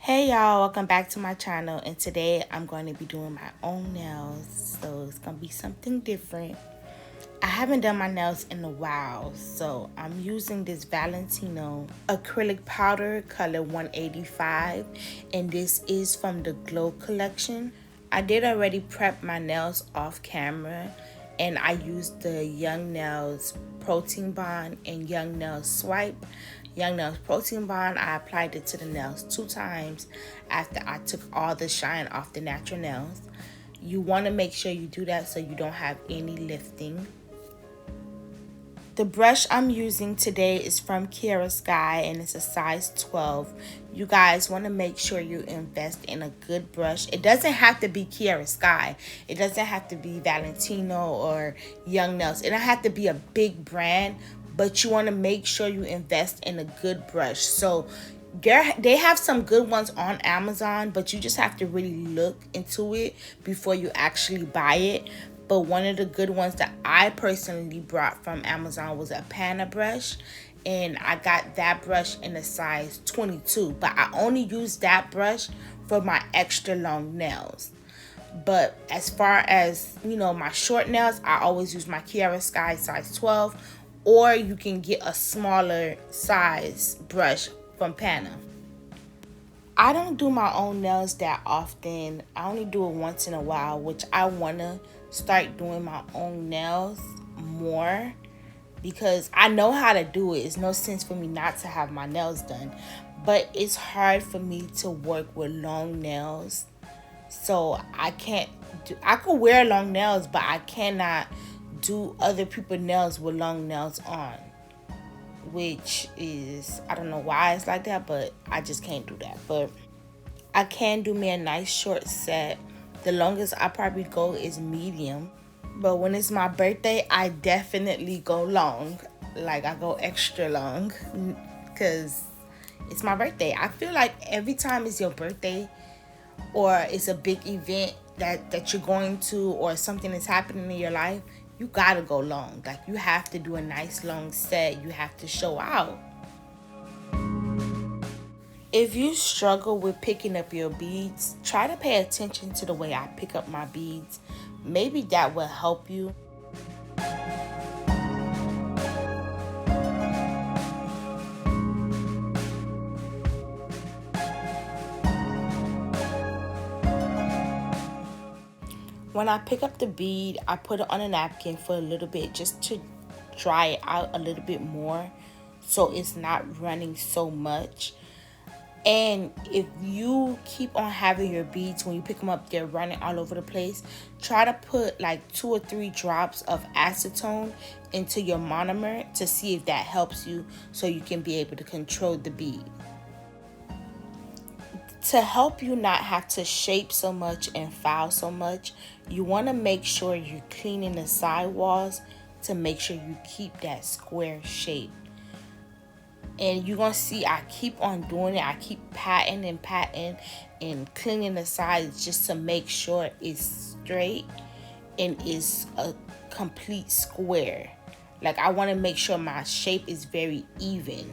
Hey y'all, welcome back to my channel, and today I'm going to be doing my own nails, so it's going to be something different. I haven't done my nails in a while, so I'm using this Valentino acrylic powder color 185, and this is from the Glow collection. I did already prep my nails off camera, and I used the Young Nails Protein Bond and Young Nails Swipe. Young Nails Protein Bond, I applied it to the nails 2 times after I took all the shine off the natural nails. You want to make sure you do that so you don't have any lifting. The brush I'm using today is from Kiara Sky, and it's a size 12. You guys want to make sure you invest in a good brush. It doesn't have to be Kiara Sky. It doesn't have to be Valentino or Young Nails. It don't have to be a big brand, but you want to make sure you invest in a good brush. So they have some good ones on Amazon, but you just have to really look into it before you actually buy it. But one of the good ones that I personally brought from Amazon was a Pana brush, and I got that brush in a size 22, but I only use that brush for my extra long nails. But as far as, my short nails, I always use my Kiara Sky size 12, or you can get a smaller size brush from Pana. I don't do my own nails that often. I only do it once in a while, which I want to start doing my own nails more because I know how to do it. It's no sense for me not to have my nails done, but it's hard for me to work with long nails. So I could wear long nails, but I cannot do other people's nails with long nails on, which is, I don't know why it's like that, but I just can't do that. But I can do me a nice short set. The longest I probably go is medium, but when it's my birthday, I definitely go long. Like, I go extra long because it's my birthday. I feel like every time it's your birthday or it's a big event that you're going to, or something is happening in your life, you gotta go long. Like, you have to do a nice long set. You have to show out. If you struggle with picking up your beads, try to pay attention to the way I pick up my beads. Maybe that will help you. When I pick up the bead, I put it on a napkin for a little bit just to dry it out a little bit more so it's not running so much. And if you keep on having your beads, when you pick them up, they're running all over the place, try to put like 2 or 3 drops of acetone into your monomer to see if that helps you so you can be able to control the bead. To help you not have to shape so much and file so much, you want to make sure you're cleaning the side walls to make sure you keep that square shape. And you're going to see I keep on doing it. I keep patting and cleaning the sides just to make sure it's straight and it's a complete square. Like, I want to make sure my shape is very even.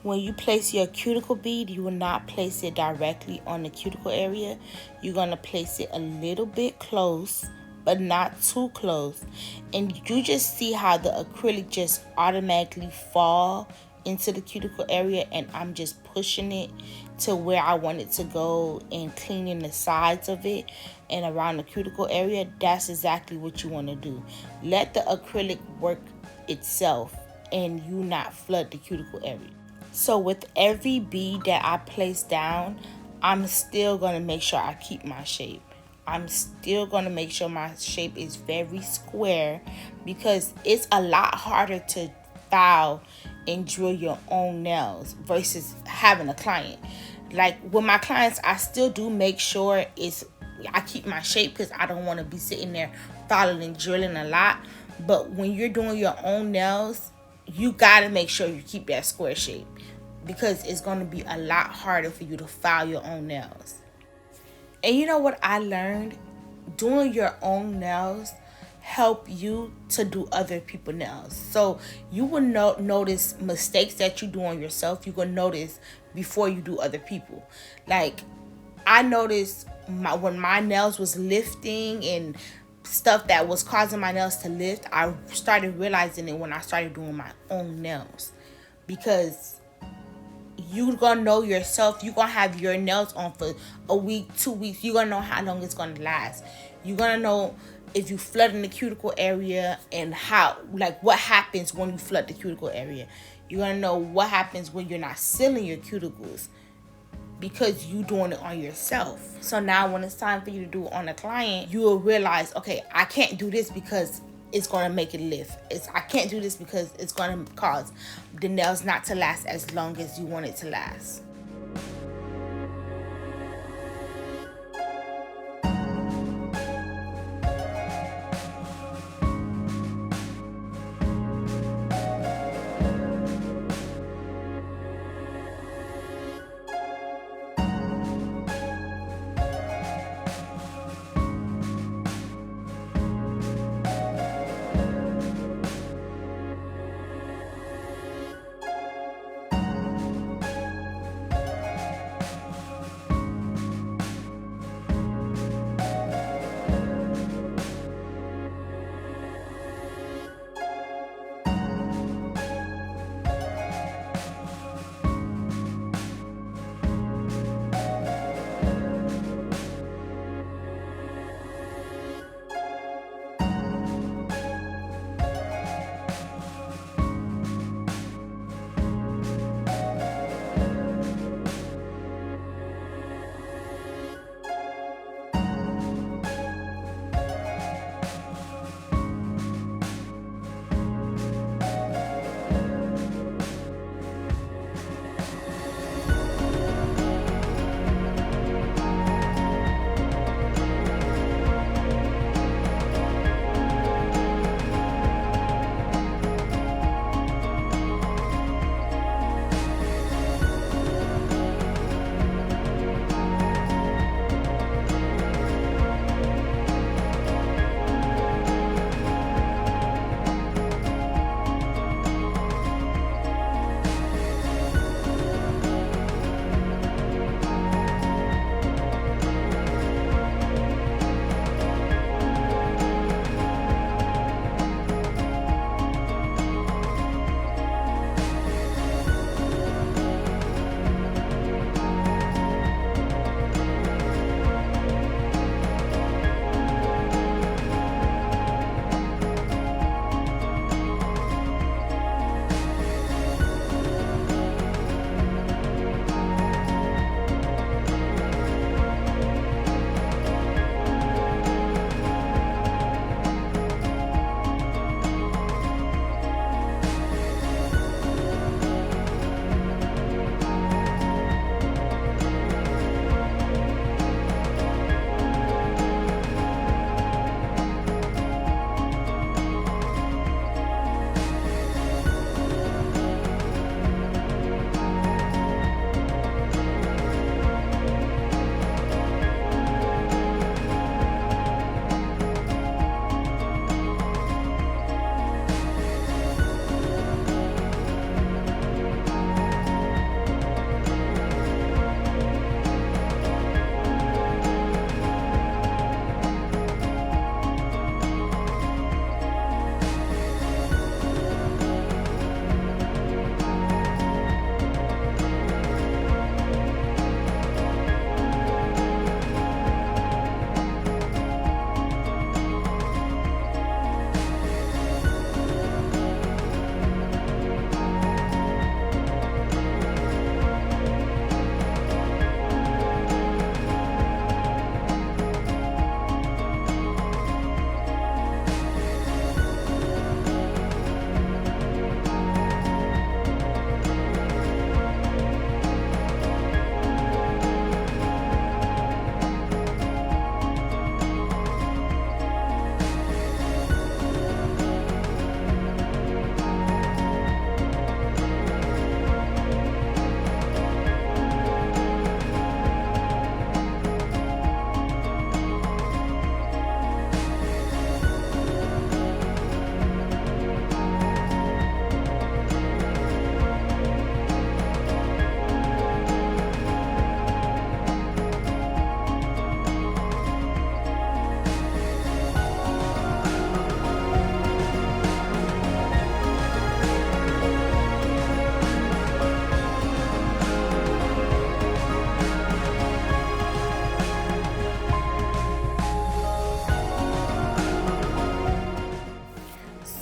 When you place your cuticle bead, you will not place it directly on the cuticle area. You're going to place it a little bit close, but not too close. And you just see how the acrylic just automatically fall into the cuticle area, and I'm just pushing it to where I want it to go and cleaning the sides of it and around the cuticle area. That's exactly what you want to do. Let the acrylic work itself and you not flood the cuticle area. So with every bead that I place down, I'm still going to make sure I keep my shape. I'm still going to make sure my shape is very square because it's a lot harder to file and drill your own nails versus having a client. Like, with my clients, I still do make sure I keep my shape because I don't want to be sitting there filing and drilling a lot. But when you're doing your own nails, you got to make sure you keep that square shape because it's going to be a lot harder for you to file your own nails. And you know what I learned? Doing your own nails, help you to do other people's nails. So you will notice mistakes that you do on yourself. You will notice before you do other people. Like, I noticed when my nails was lifting and stuff that was causing my nails to lift, I started realizing it when I started doing my own nails. Because you gonna know yourself. You gonna have your nails on for a week, 2 weeks. You gonna know how long it's gonna last. You gonna know if you flood in the cuticle area and how, like, what happens when you flood the cuticle area. You're gonna know what happens when you're not sealing your cuticles, because you doing it on yourself. So now when it's time for you to do it on a client, you will realize, okay, I can't do this because it's going to make it lift. I can't do this because it's going to cause the nails not to last as long as you want it to last.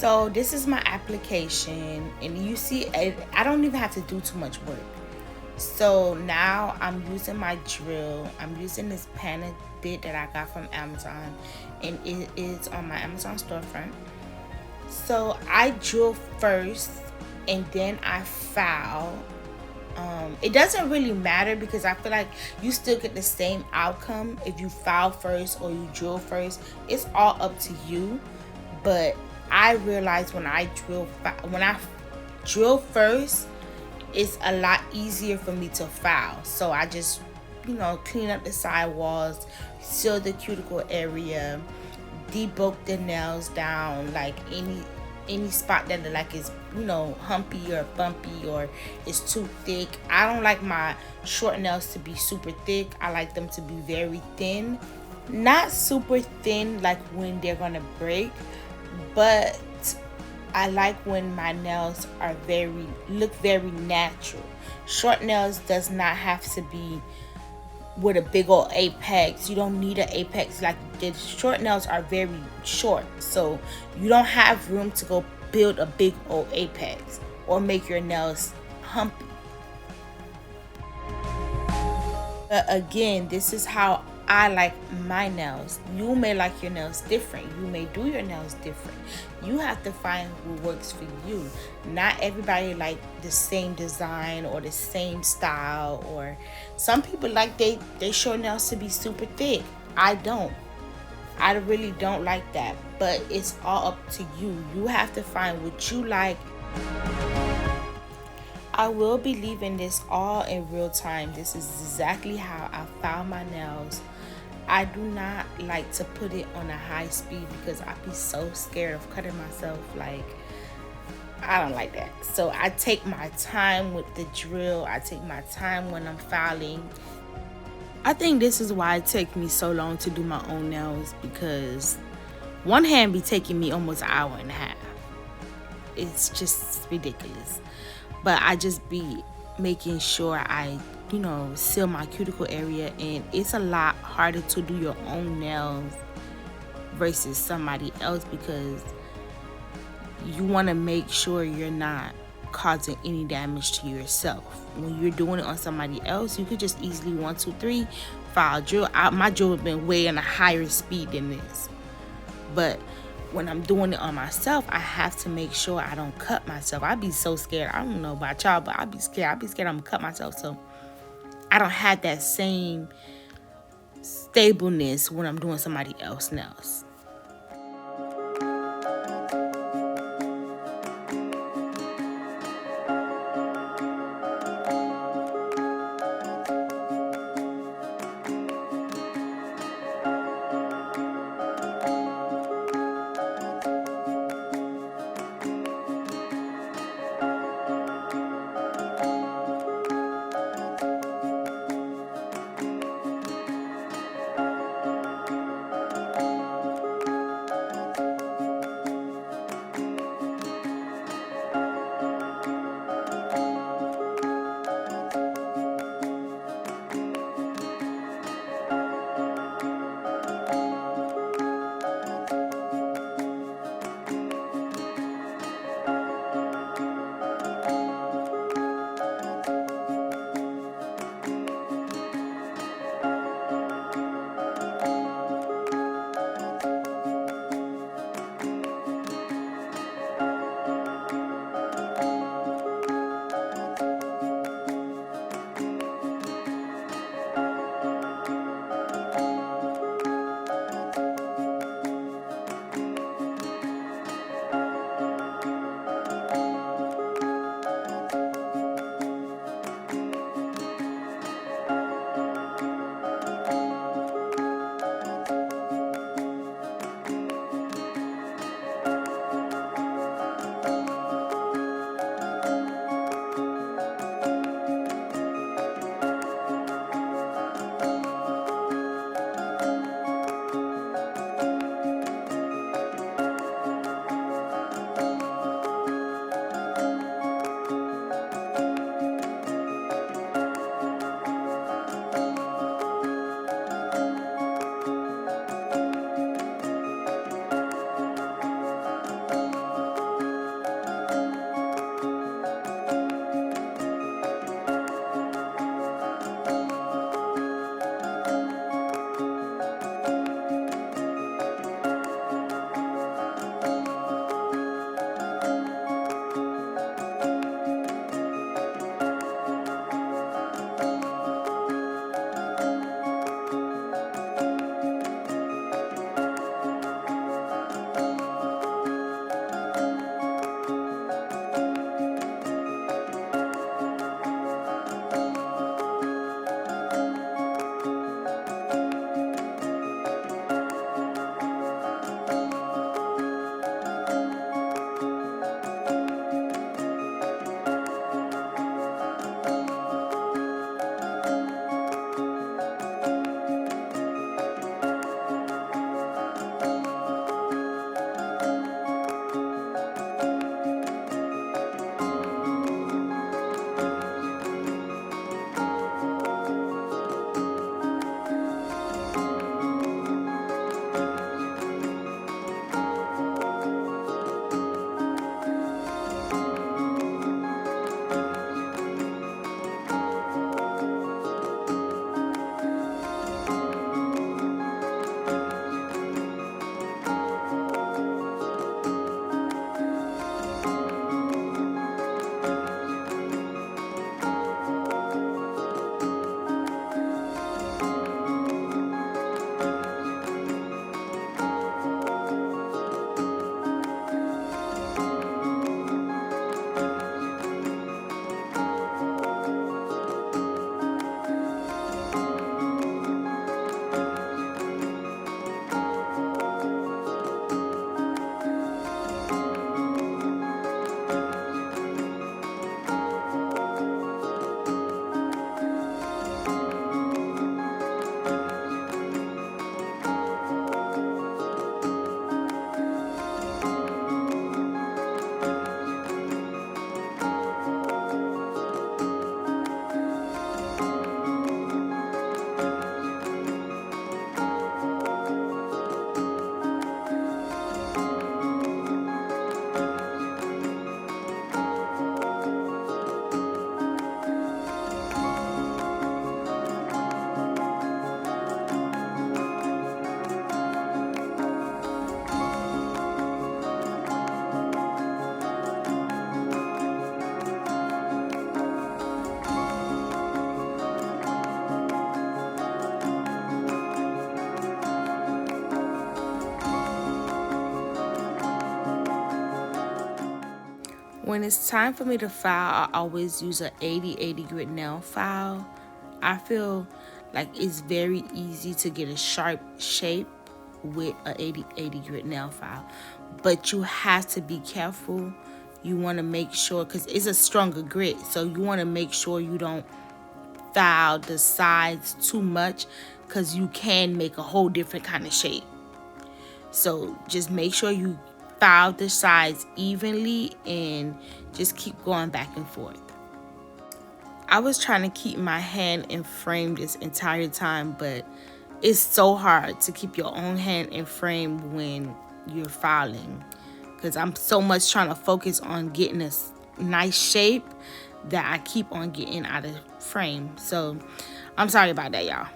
So this is my application, and you see I don't even have to do too much work. So now I'm using my drill. I'm using this panel bit that I got from Amazon, and it is on my Amazon storefront. So I drill first and then I file. It doesn't really matter because I feel like you still get the same outcome if you file first or you drill first. It's all up to you. But I realize when I drill first, it's a lot easier for me to file. So I just, clean up the side walls, seal the cuticle area, debulk the nails down, like any spot that like is humpy or bumpy or is too thick. I don't like my short nails to be super thick. I like them to be very thin, not super thin like when they're gonna break, but I like when my nails are look very natural. Short nails does not have to be with a big old apex. You don't need an apex. Like, the short nails are very short, so you don't have room to go build a big old apex or make your nails humpy. But again, this is how I like my nails. You may like your nails different. You may do your nails different. You have to find what works for you. Not everybody like the same design or the same style, or some people like they short nails to be super thick. I don't. I really don't like that. But it's all up to you. You have to find what you like. I will be leaving this all in real time. This is exactly how I file my nails. I do not like to put it on a high speed because I'd be so scared of cutting myself. Like, I don't like that. So I take my time with the drill. I take my time when I'm filing. I think this is why it takes me so long to do my own nails, because one hand be taking me almost an hour and a half. It's just ridiculous. But I just be making sure I seal my cuticle area, and it's a lot harder to do your own nails versus somebody else because you want to make sure you're not causing any damage to yourself. When you're doing it on somebody else, you could just easily 1, 2, 3 file drill. My drill has been way in a higher speed than this, but when I'm doing it on myself, I have to make sure I don't cut myself. I'd be so scared. I don't know about y'all, but I'd be scared. I'm gonna cut myself. So I don't have that same stableness when I'm doing somebody else's nails. When it's time for me to file, I always use a 80/80 grit nail file. I feel like it's very easy to get a sharp shape with a 80/80 grit nail file. But you have to be careful. You want to make sure, because it's a stronger grit, so you want to make sure you don't file the sides too much, because you can make a whole different kind of shape. So just make sure you file the sides evenly and just keep going back and forth. I was trying to keep my hand in frame this entire time, but it's so hard to keep your own hand in frame when you're filing, because I'm so much trying to focus on getting a nice shape that I keep on getting out of frame. So I'm sorry about that, y'all.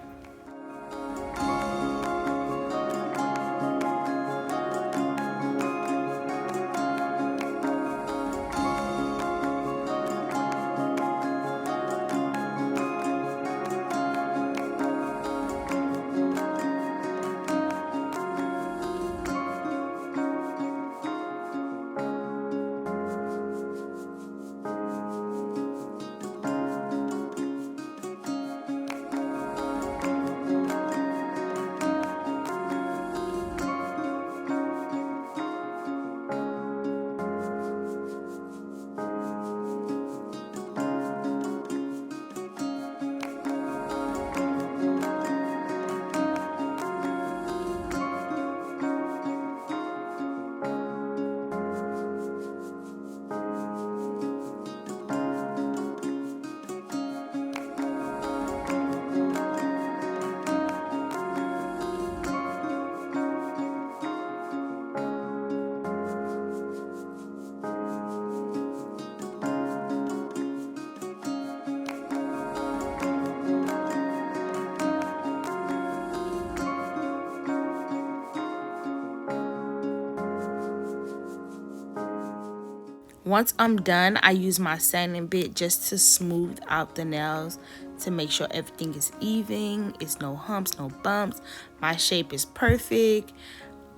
Once I'm done, I use my sanding bit just to smooth out the nails to make sure everything is even. It's no humps, no bumps. My shape is perfect.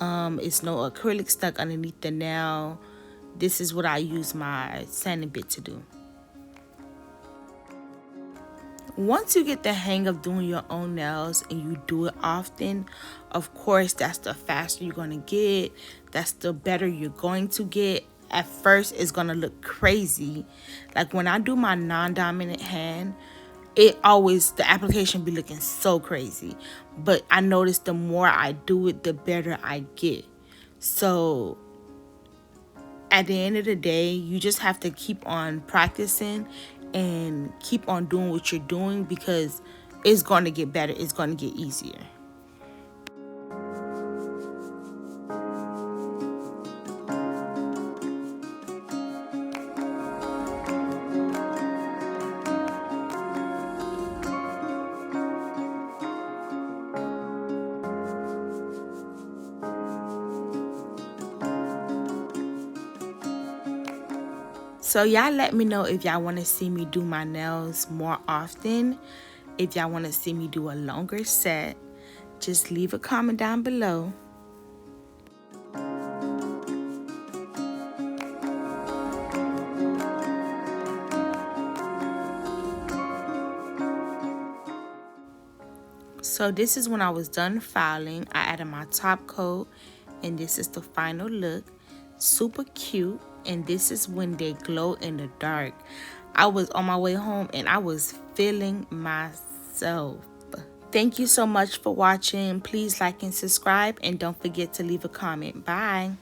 It's no acrylic stuck underneath the nail. This is what I use my sanding bit to do. Once you get the hang of doing your own nails and you do it often, of course, that's the faster you're going to get. That's the better you're going to get. At first, it's going to look crazy. Like when I do my non-dominant hand, the application be looking so crazy. But I notice the more I do it, the better I get. So at the end of the day, you just have to keep on practicing and keep on doing what you're doing, because it's going to get better. It's going to get easier. So y'all let me know if y'all want to see me do my nails more often. If y'all want to see me do a longer set, just leave a comment down below. So this is when I was done filing. I added my top coat, and this is the final look. Super cute. And this is when they glow in the dark. I was on my way home and I was feeling myself. Thank you so much for watching. Please like and subscribe, and don't forget to leave a comment. Bye.